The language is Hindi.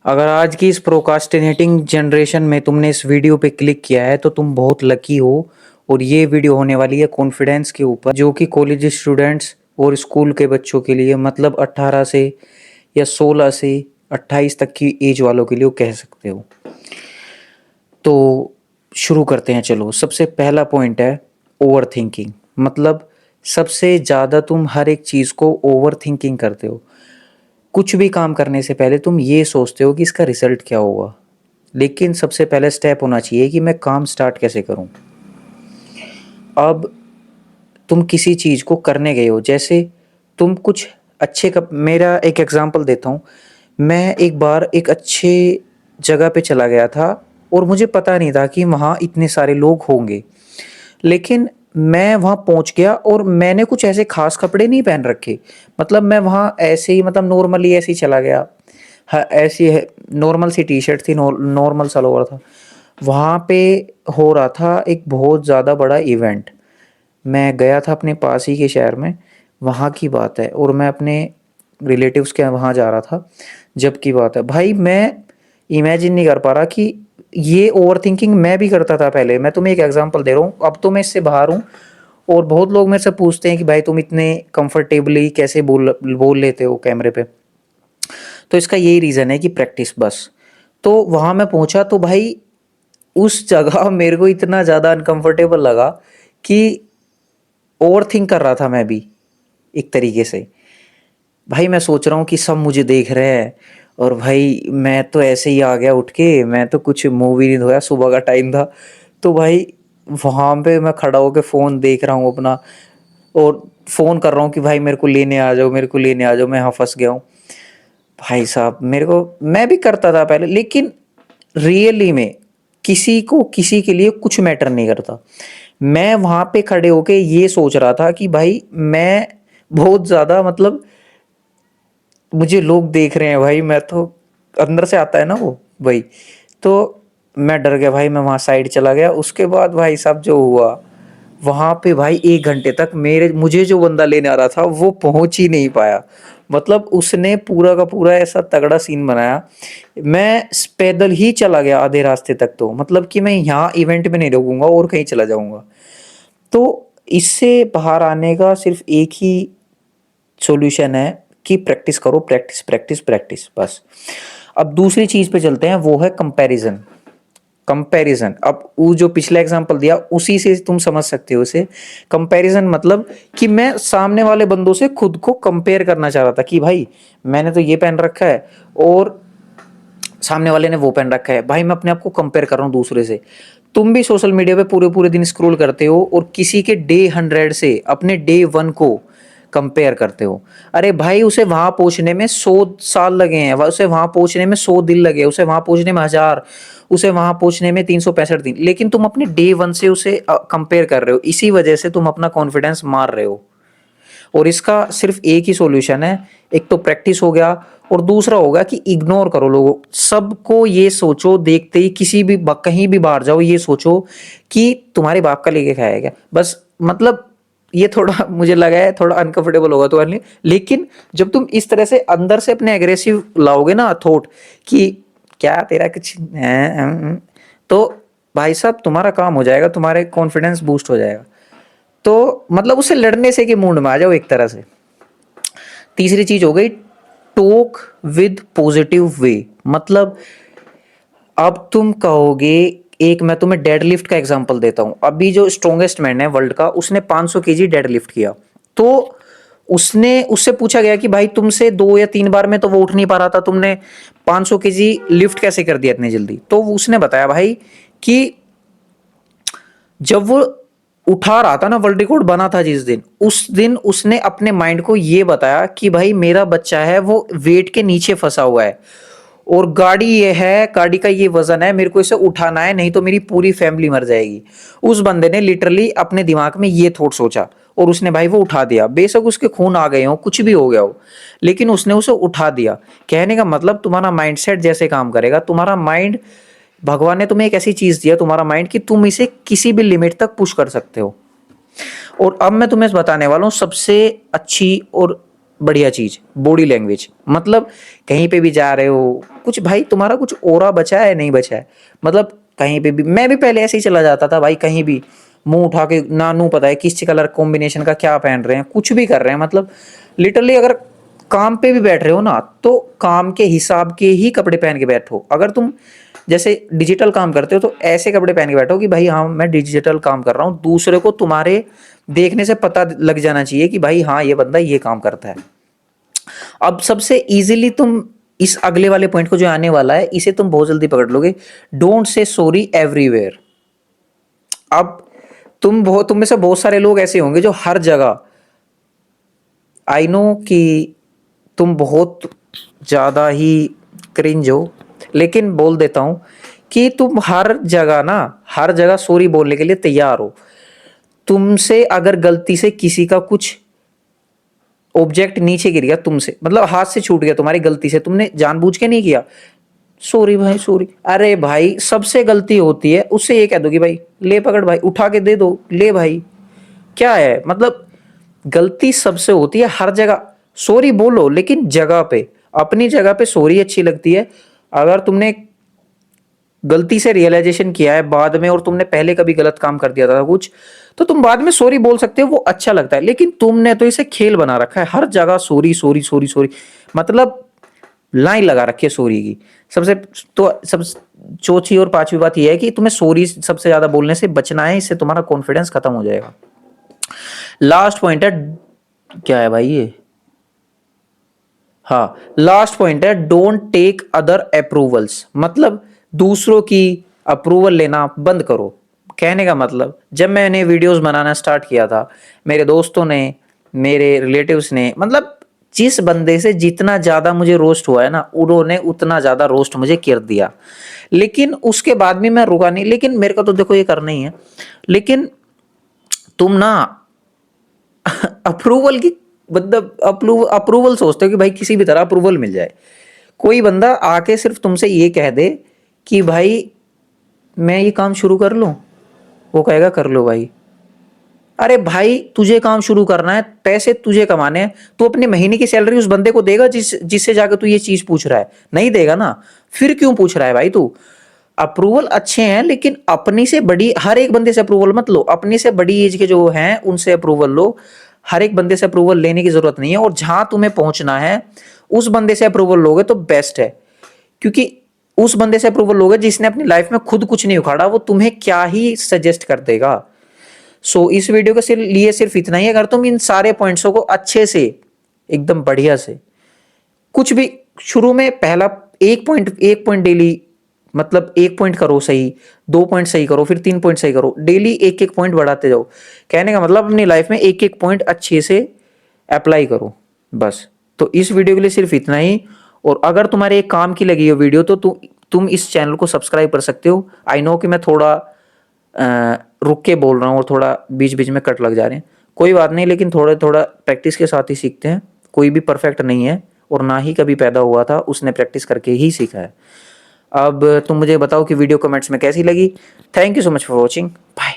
अगर आज की इस प्रोकास्टिनेटिंग जनरेशन में तुमने इस वीडियो पे क्लिक किया है तो तुम बहुत लकी हो। और ये वीडियो होने वाली है कॉन्फिडेंस के ऊपर, जो कि कॉलेज स्टूडेंट्स और स्कूल के बच्चों के लिए, मतलब 18 से या 16 से 28 तक की एज वालों के लिए कह सकते हो। तो शुरू करते हैं। चलो, सबसे पहला पॉइंट है ओवर थिंकिंग। मतलब सबसे ज़्यादा तुम हर एक चीज़ को ओवर थिंकिंग करते हो। कुछ भी काम करने से पहले तुम ये सोचते हो कि इसका रिजल्ट क्या होगा, लेकिन सबसे पहले स्टेप होना चाहिए कि मैं काम स्टार्ट कैसे करूं। अब तुम किसी चीज़ को करने गए हो, जैसे तुम कुछ मेरा एक एग्जांपल देता हूँ। मैं एक बार एक अच्छे जगह पे चला गया था और मुझे पता नहीं था कि वहाँ इतने सारे लोग होंगे, लेकिन मैं वहाँ पहुँच गया और मैंने कुछ ऐसे खास कपड़े नहीं पहन रखे। मतलब मैं वहाँ ऐसे ही, मतलब नॉर्मली ऐसे ही चला गया। हाँ, ऐसी है, नॉर्मल सी टी शर्ट थी, नॉर्मल सा लोअर था। वहाँ पे हो रहा था एक बहुत ज़्यादा बड़ा इवेंट। मैं गया था अपने पास ही के शहर में, वहाँ की बात है, और मैं अपने रिलेटिव्स के वहाँ जा रहा था। जब की बात है भाई, मैं इमेजिन नहीं कर पा रहा कि ये ओवर थिंकिंग मैं भी करता था पहले। मैं तुम्हें एक एग्जांपल दे रहा हूँ, अब तो मैं इससे बाहर हूँ। और बहुत लोग मेरे से पूछते हैं कि भाई तुम इतने कंफर्टेबली कैसे बोल बोल लेते हो कैमरे पे। तो इसका यही रीज़न है कि प्रैक्टिस बस। तो वहाँ मैं पहुँचा तो भाई उस जगह मेरे को इतना ज़्यादा अनकंफर्टेबल लगा कि ओवर थिंक कर रहा था मैं भी एक तरीके से। भाई मैं सोच रहा हूँ कि सब मुझे देख रहे हैं, और भाई मैं तो ऐसे ही आ गया उठ के, मैं तो कुछ मूवी नहीं धोया, सुबह का टाइम था। तो भाई वहाँ पे मैं खड़ा होकर फ़ोन देख रहा हूँ अपना, और फ़ोन कर रहा हूँ कि भाई मेरे को लेने आ जाओ, मेरे को लेने आ जाओ, मैं यहाँ फंस गया हूँ। भाई साहब, मेरे को, मैं भी करता था पहले, लेकिन रियली में किसी को किसी के लिए कुछ मैटर नहीं करता। मैं वहां पे खड़े होके ये सोच रहा था कि भाई मैं बहुत ज्यादा, मतलब मुझे लोग देख रहे हैं भाई, मैं तो अंदर से आता है ना वो भाई। तो मैं डर गया भाई, मैं वहां साइड चला गया। उसके बाद भाई साहब जो हुआ वहां पे, भाई 1 घंटे तक मुझे जो बंदा लेने आ रहा था वो पहुंच ही नहीं पाया। मतलब उसने पूरा का पूरा ऐसा तगड़ा सीन बनाया। मैं पैदल ही चला गया आधे रास्ते तक, तो मतलब कि मैं यहाँ इवेंट में नहीं रुकूंगा और कहीं चला जाऊंगा। तो इससे बाहर आने का सिर्फ एक ही सॉल्यूशन है कि प्रैक्टिस करो, प्रैक्टिस प्रैक्टिस प्रैक्टिस, बस। अब दूसरी चीज पे चलते हैं, वो है कंपैरिजन। कंपैरिजन, अब वो जो पिछला एग्जांपल दिया उसी से तुम समझ सकते हो इसे। कंपैरिजन मतलब कि मैं सामने वाले बंदों से खुद को कंपेयर करना चाह रहा था कि भाई मैंने तो ये पहन रखा है और सामने वाले ने वो पहन रखा है। भाई मैं अपने आप को कंपेयर कर रहा हूँ दूसरे से। तुम भी सोशल मीडिया पे पूरे पूरे दिन स्क्रॉल करते हो और किसी के डे 100 से अपने डे 1 को कंपेयर करते हो। अरे भाई उसे वहां पहुंचने में 100 साल लगे हैं, उसे वहां पहुंचने में 100 दिन लगे, उसे वहां पहुंचने में 1000, उसे वहां पहुंचने में 365 दिन, लेकिन तुम अपने डे 1 से उसे कंपेयर कर रहे हो। इसी वजह से तुम अपना कॉन्फिडेंस मार रहे हो। और इसका सिर्फ एक ही सॉल्यूशन है। एक तो प्रैक्टिस हो गया, और दूसरा होगा कि इग्नोर करो लोगों सबको। ये सोचो, देखते ही किसी भी कहीं भी बाहर जाओ, ये सोचो कि तुम्हारे बाप का लेके खाया क्या, बस। मतलब ये थोड़ा मुझे लगा है थोड़ा अनकंफर्टेबल होगा तुम्हारे लिए, लेकिन जब तुम इस तरह से अंदर से अपने एग्रेसिव लाओगे ना थॉट कि क्या तेरा कुछ तो भाई साहब तुम्हारा काम हो जाएगा, तुम्हारे कॉन्फिडेंस बूस्ट हो जाएगा। तो मतलब उससे लड़ने से के मूड में आ जाओ एक तरह से। तीसरी चीज हो गई टॉक विद पॉजिटिव वे। मतलब अब तुम कहोगे, एक मैं तुम्हें डेडलिफ्ट का एग्जांपल देता हूं। अभी जो स्ट्रॉन्गेस्ट मैन है वर्ल्ड का, उसने 500 केजी डेडलिफ्ट किया। तो उसने उससे पूछा गया कि भाई तुमसे 2 या 3 बार में तो वो उठ नहीं पा रहा था, तुमने 500 केजी लिफ्ट कैसे कर दिया इतनी जल्दी। तो उसने बताया भाई कि जब वो उठा रहा था ना, वर्ल्ड रिकॉर्ड बना था जिस दिन, उस दिन उसने अपने माइंड को ये बताया कि भाई मेरा बच्चा है वो वेट के नीचे फंसा हुआ है, और गाड़ी ये है, गाड़ी का ये वजन है, मेरे को इसे उठाना है, नहीं तो मेरी पूरी फैमिली मर जाएगी। उस बंदे ने लिटरली अपने दिमाग में ये थॉट सोचा, और उसने भाई वो उठा दिया। बेशक उसके खून आ गए हो, कुछ भी हो गया हो, लेकिन उसने उसे उठा दिया। कहने का मतलब तुम्हारा माइंडसेट जैसे काम करेगा, तुम्हारा माइंड, भगवान ने तुम्हें एक ऐसी चीज दिया तुम्हारा माइंड कि तुम इसे किसी भी लिमिट तक पुश कर सकते हो। और अब मैं तुम्हें बताने वाला हूं सबसे अच्छी और बढ़िया चीज बॉडी लैंग्वेज, मतलब कहीं पे भी जा रहे हो कुछ भाई तुम्हारा कुछ ओरा बचा है नहीं बचा है, मतलब कहीं पे भी, मैं भी पहले ऐसे ही चला जाता था भाई, कहीं भी मुंह उठा के नानू पता है किस कलर कॉम्बिनेशन का क्या पहन रहे हैं, कुछ भी कर रहे हैं, मतलब लिटरली अगर काम पे भी बैठ रहे हो ना तो काम के हिसाब के ही कपड़े पहन के बैठो। अगर तुम जैसे डिजिटल काम करते हो तो ऐसे कपड़े पहन के बैठो कि भाई हाँ मैं डिजिटल काम कर रहा हूँ, दूसरे को तुम्हारे देखने से पता लग जाना चाहिए कि भाई हाँ ये बंदा ये काम करता है। अब सबसे इजीली तुम इस अगले वाले पॉइंट को जो आने वाला है इसे तुम बहुत जल्दी पकड़ लोगे, डोंट से सॉरी एवरीवेयर। अब तुम में से बहुत सारे लोग ऐसे होंगे जो हर जगह, आई नो कि तुम बहुत ज्यादा ही क्रिंज हो, लेकिन बोल देता हूं कि तुम हर जगह सॉरी बोलने के लिए तैयार हो। तुमसे अगर गलती से किसी का कुछ ऑब्जेक्ट नीचे गिर गया तुमसे, मतलब हाथ से छूट गया तुम्हारी गलती से, तुमने जानबूझ के नहीं किया, सॉरी भाई सॉरी, अरे भाई सबसे गलती होती है, उससे ये कह दो कि भाई ले पकड़ भाई उठा के दे दो, ले भाई क्या है, मतलब गलती सबसे होती है हर जगह। सॉरी बोलो लेकिन जगह पे, अपनी जगह पे सॉरी अच्छी लगती है। अगर तुमने गलती से रियलाइजेशन किया है बाद में और तुमने पहले कभी गलत काम कर दिया था कुछ, तो तुम बाद में सॉरी बोल सकते हो, वो अच्छा लगता है। लेकिन तुमने तो इसे खेल बना रखा है, हर जगह सॉरी सॉरी सॉरी सॉरी, मतलब लाइन लगा रखी है सॉरी की। सबसे तो सब चौथी और पांचवी बात यह है कि तुम्हें सॉरी सबसे ज्यादा बोलने से बचना है, इससे तुम्हारा कॉन्फिडेंस खत्म हो जाएगा। लास्ट पॉइंट है, क्या है भाई ये, हाँ लास्ट पॉइंट है, डोंट टेक अदर अप्रूवल्स, मतलब दूसरों की अप्रूवल लेना बंद करो। कहने का मतलब जब मैंने वीडियोस बनाना स्टार्ट किया था, मेरे दोस्तों ने, मेरे रिलेटिव्स ने, मतलब जिस बंदे से जितना ज्यादा मुझे रोस्ट हुआ है ना, उन्होंने उतना ज्यादा रोस्ट मुझे कर दिया, लेकिन उसके बाद भी मैं रुका नहीं। लेकिन मेरे को तो देखो ये करना ही है, लेकिन तुम ना अप्रूवल की, मतलब अप्रूवल सोचते हो कि भाई किसी भी तरह अप्रूवल मिल जाए। कोई बंदा आके सिर्फ तुमसे ये कह दे कि भाई मैं ये काम शुरू कर लूं, वो कहेगा कर लो भाई। अरे भाई तुझे काम शुरू करना है, पैसे तुझे कमाने हैं, तू अपने महीने की सैलरी उस बंदे को देगा जिससे जाकर तू ये चीज पूछ रहा है? नहीं देगा ना, फिर क्यों पूछ रहा है भाई तू? अप्रूवल अच्छे हैं लेकिन अपनी से बड़ी, हर एक बंदे से अप्रूवल मत लो, अपनी से बड़ी एज के जो हैं उनसे अप्रूवल लो। हर एक बंदे से अप्रूवल लेने की जरूरत नहीं है, और जहां तुम्हें पहुंचना है उस बंदे से अप्रूवल लोगे तो बेस्ट है, क्योंकि उस बंदे से अप्रूवल लोगे जिसने अपनी लाइफ में खुद कुछ नहीं उखाड़ा, वो तुम्हें क्या ही सजेस्ट कर देगा। सो इस वीडियो के लिए सिर्फ इतना ही। अगर तुम इन सारे पॉइंट्सों को अच्छे से, एकदम बढ़िया से, कुछ भी शुरू में पहला एक पॉइंट डेली, मतलब एक पॉइंट करो सही, 2 पॉइंट सही करो, फिर 3 पॉइंट सही करो, डेली एक एक पॉइंट बढ़ाते जाओ। कहने का मतलब अपनी लाइफ में एक एक पॉइंट अच्छे से अप्लाई करो, बस। तो इस वीडियो के लिए सिर्फ इतना ही। और अगर तुम्हारे एक काम की लगी हो वीडियो तो तुम इस चैनल को सब्सक्राइब कर सकते हो। आई नो कि मैं थोड़ा रुक के बोल रहा हूँ और थोड़ा बीच बीच में कट लग जा रहे हैं, कोई बात नहीं, लेकिन थोड़ा थोड़ा प्रैक्टिस के साथ ही सीखते हैं। कोई भी परफेक्ट नहीं है, और ना ही कभी पैदा हुआ था, उसने प्रैक्टिस करके ही सीखा है। अब तुम मुझे बताओ कि वीडियो कमेंट्स में कैसी लगी। Thank you so much for watching, bye.